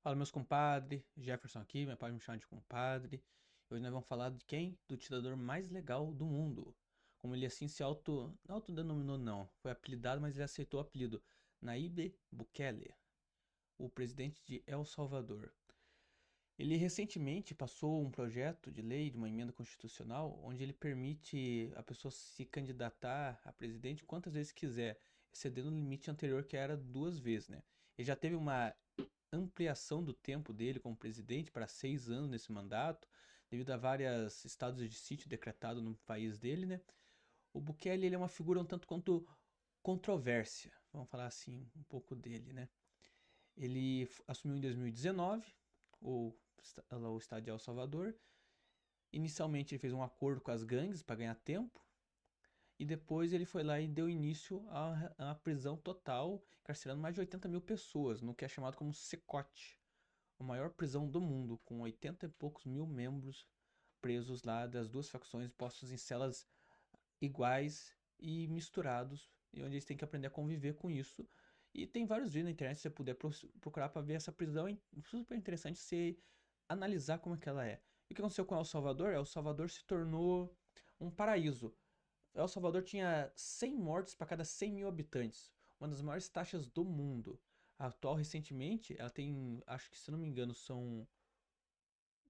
Fala, meus compadres. Jefferson aqui, meu pai me chama de compadre. Hoje nós vamos falar de quem? Do ditador mais legal do mundo. Como ele assim se autodenominou, não. Foi apelidado, mas ele aceitou o apelido. Nayib Bukele, o presidente de El Salvador. Ele recentemente passou um projeto de lei, de uma emenda constitucional, onde ele permite a pessoa se candidatar a presidente quantas vezes quiser, excedendo o limite anterior que era 2 vezes, né? Ele já teve uma ampliação do tempo dele como presidente para 6 anos nesse mandato, devido a vários estados de sítio decretados no país dele, né? O Bukele ele é uma figura um tanto quanto controvérsia, vamos falar assim um pouco dele, né? Ele assumiu em 2019 o estado de El Salvador. Inicialmente ele fez um acordo com as gangues para ganhar tempo, e depois ele foi lá e deu início à prisão total, encarcerando mais de 80 mil pessoas, no que é chamado como Secote, a maior prisão do mundo, com 80 e poucos mil membros presos lá das duas facções, postos em celas iguais e misturados, e onde eles têm que aprender a conviver com isso. E tem vários vídeos na internet, se você puder procurar para ver essa prisão, é super interessante você analisar como é que ela é. E o que aconteceu com El Salvador? El Salvador se tornou um paraíso. El Salvador tinha 100 mortes para cada 100 mil habitantes, uma das maiores taxas do mundo. A atual, recentemente, ela tem, acho que se não me engano, são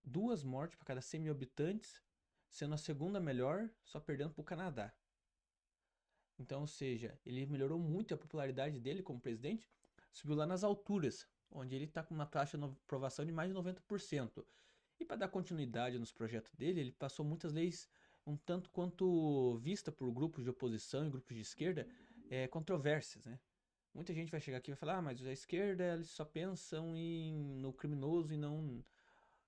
2 mortes para cada 100 mil habitantes, sendo a segunda melhor, só perdendo para o Canadá. Então, ou seja, ele melhorou muito a popularidade dele como presidente, subiu lá nas alturas, onde ele está com uma taxa de aprovação de mais de 90%. E para dar continuidade nos projetos dele, ele passou muitas leis um tanto quanto vista por grupos de oposição e grupos de esquerda, controvérsias, né? Muita gente vai chegar aqui e vai falar, ah, mas a esquerda eles só pensam no criminoso e não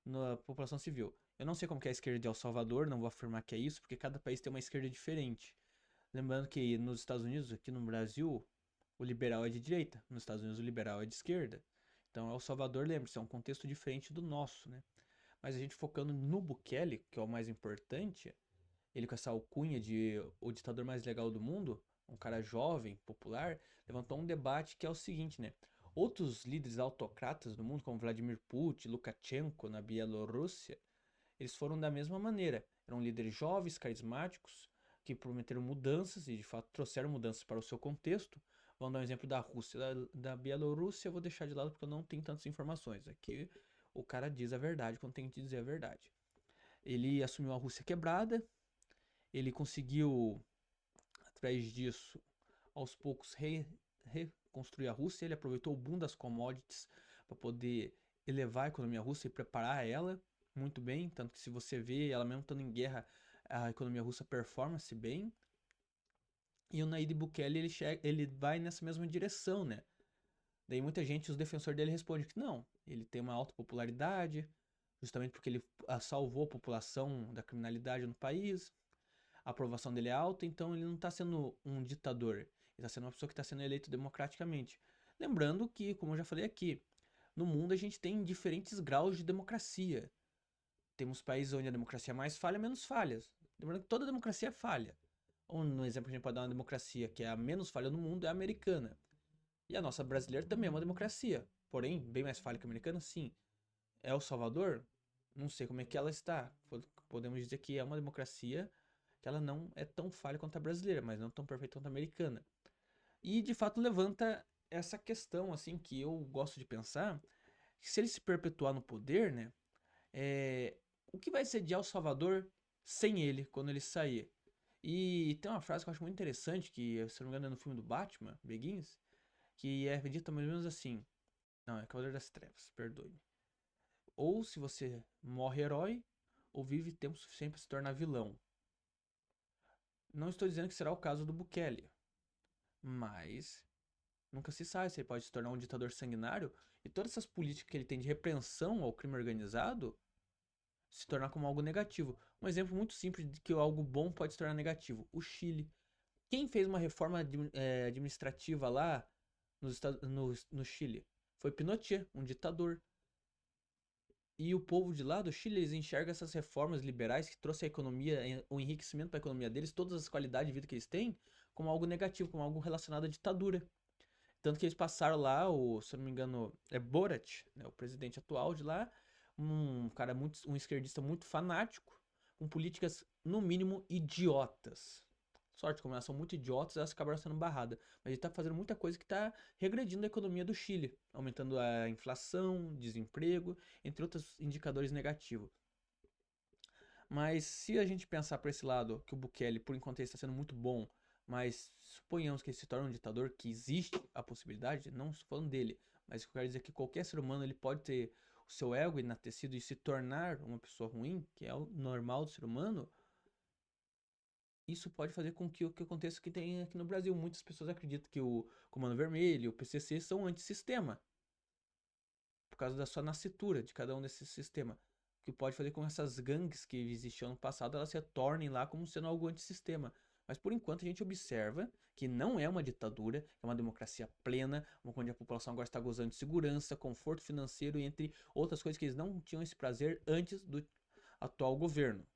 na população civil. Eu não sei como que é a esquerda de El Salvador, não vou afirmar que é isso, porque cada país tem uma esquerda diferente. Lembrando que nos Estados Unidos, aqui no Brasil, o liberal é de direita, nos Estados Unidos o liberal é de esquerda. Então El Salvador, lembre-se, é um contexto diferente do nosso, né? Mas a gente focando no Bukele, que é o mais importante, ele com essa alcunha de o ditador mais legal do mundo, um cara jovem, popular, levantou um debate que é o seguinte, né? Outros líderes autocratas do mundo, como Vladimir Putin, Lukashenko na Bielorrússia, eles foram da mesma maneira. Eram líderes jovens, carismáticos, que prometeram mudanças e de fato trouxeram mudanças para o seu contexto. Vamos dar um exemplo da Rússia. Da Bielorrússia eu vou deixar de lado porque eu não tenho tantas informações. Aqui o cara diz a verdade quando tem que dizer a verdade. Ele assumiu a Rússia quebrada, ele conseguiu, através disso, aos poucos reconstruir a Rússia. Ele aproveitou o boom das commodities para poder elevar a economia russa e preparar ela muito bem. Tanto que, se você vê, ela mesmo estando em guerra, a economia russa performa-se bem. E o Nayib Bukele ele vai nessa mesma direção, né? Daí muita gente, os defensores dele, respondem que não, ele tem uma alta popularidade, justamente porque ele salvou a população da criminalidade no país, a aprovação dele é alta, então ele não está sendo um ditador, ele está sendo uma pessoa que está sendo eleito democraticamente. Lembrando que, como eu já falei aqui, no mundo a gente tem diferentes graus de democracia. Temos países onde a democracia mais falha, menos falhas. Lembrando que toda democracia falha. Um exemplo que a gente pode dar uma democracia que é a menos falha no mundo é a americana. E a nossa brasileira também é uma democracia, porém bem mais falha que a americana, sim. El Salvador, não sei como é que ela está. Podemos dizer que é uma democracia que ela não é tão falha quanto a brasileira, mas não tão perfeita quanto a americana. E de fato levanta essa questão assim que eu gosto de pensar, que se ele se perpetuar no poder, né, o que vai ser de El Salvador sem ele quando ele sair? E tem uma frase que eu acho muito interessante, que se não me engano é no filme do Batman, Begins, que é dita mais ou menos assim. Não, é Cavaleiro das Trevas, perdoe-me. Ou se você morre herói, ou vive tempo suficiente para se tornar vilão. Não estou dizendo que será o caso do Bukele, mas nunca se sabe se ele pode se tornar um ditador sanguinário e todas essas políticas que ele tem de repreensão ao crime organizado se tornar como algo negativo. Um exemplo muito simples de que algo bom pode se tornar negativo: o Chile. Quem fez uma reforma administrativa lá no Chile? Foi Pinochet, um ditador. E o povo de lá do Chile, eles enxergam essas reformas liberais que trouxe a economia, o enriquecimento para a economia deles, todas as qualidades de vida que eles têm, como algo negativo, como algo relacionado à ditadura. Tanto que eles passaram lá, se eu não me engano, é Borat, né, o presidente atual de lá, um cara muito, um esquerdista muito fanático, com políticas, no mínimo, idiotas. Sorte, como elas são muito idiotas, elas acabaram sendo barradas. Mas ele tá fazendo muita coisa que tá regredindo a economia do Chile, aumentando a inflação, desemprego, entre outros indicadores negativos. Mas se a gente pensar por esse lado, que o Bukele, por enquanto, ele está sendo muito bom, mas suponhamos que ele se torne um ditador, que existe a possibilidade, não estou falando dele, mas eu quero dizer que qualquer ser humano ele pode ter o seu ego enaltecido e se tornar uma pessoa ruim, que é o normal do ser humano. Isso pode fazer com que o que aconteça que tem aqui no Brasil. Muitas pessoas acreditam que o Comando Vermelho, o PCC são antissistema, por causa da sua nascitura de cada um desses sistemas. Que pode fazer com que essas gangues que existiam no passado, elas se tornem lá como sendo algo antissistema. Mas por enquanto a gente observa que não é uma ditadura, é uma democracia plena, onde a população agora está gozando de segurança, conforto financeiro e entre outras coisas que eles não tinham esse prazer antes do atual governo.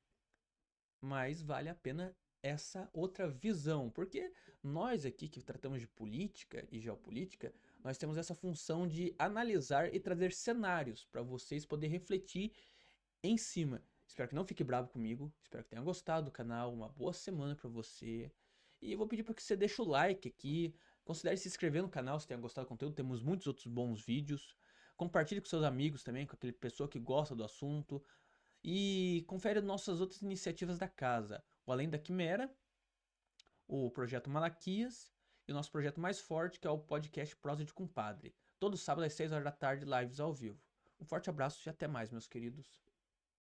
Mas vale a pena essa outra visão, porque nós aqui que tratamos de política e geopolítica, nós temos essa função de analisar e trazer cenários para vocês poderem refletir em cima. Espero que não fique bravo comigo, espero que tenha gostado do canal, uma boa semana para você. E eu vou pedir para que você deixe o like aqui, considere se inscrever no canal se tenha gostado do conteúdo, temos muitos outros bons vídeos. Compartilhe com seus amigos também, com aquele pessoa que gosta do assunto. E confere nossas outras iniciativas da casa, o Além da Quimera, o Projeto Malaquias e o nosso projeto mais forte, que é o podcast Prosa de Compadre. Todo sábado às 6 horas da tarde, lives ao vivo. Um forte abraço e até mais, meus queridos.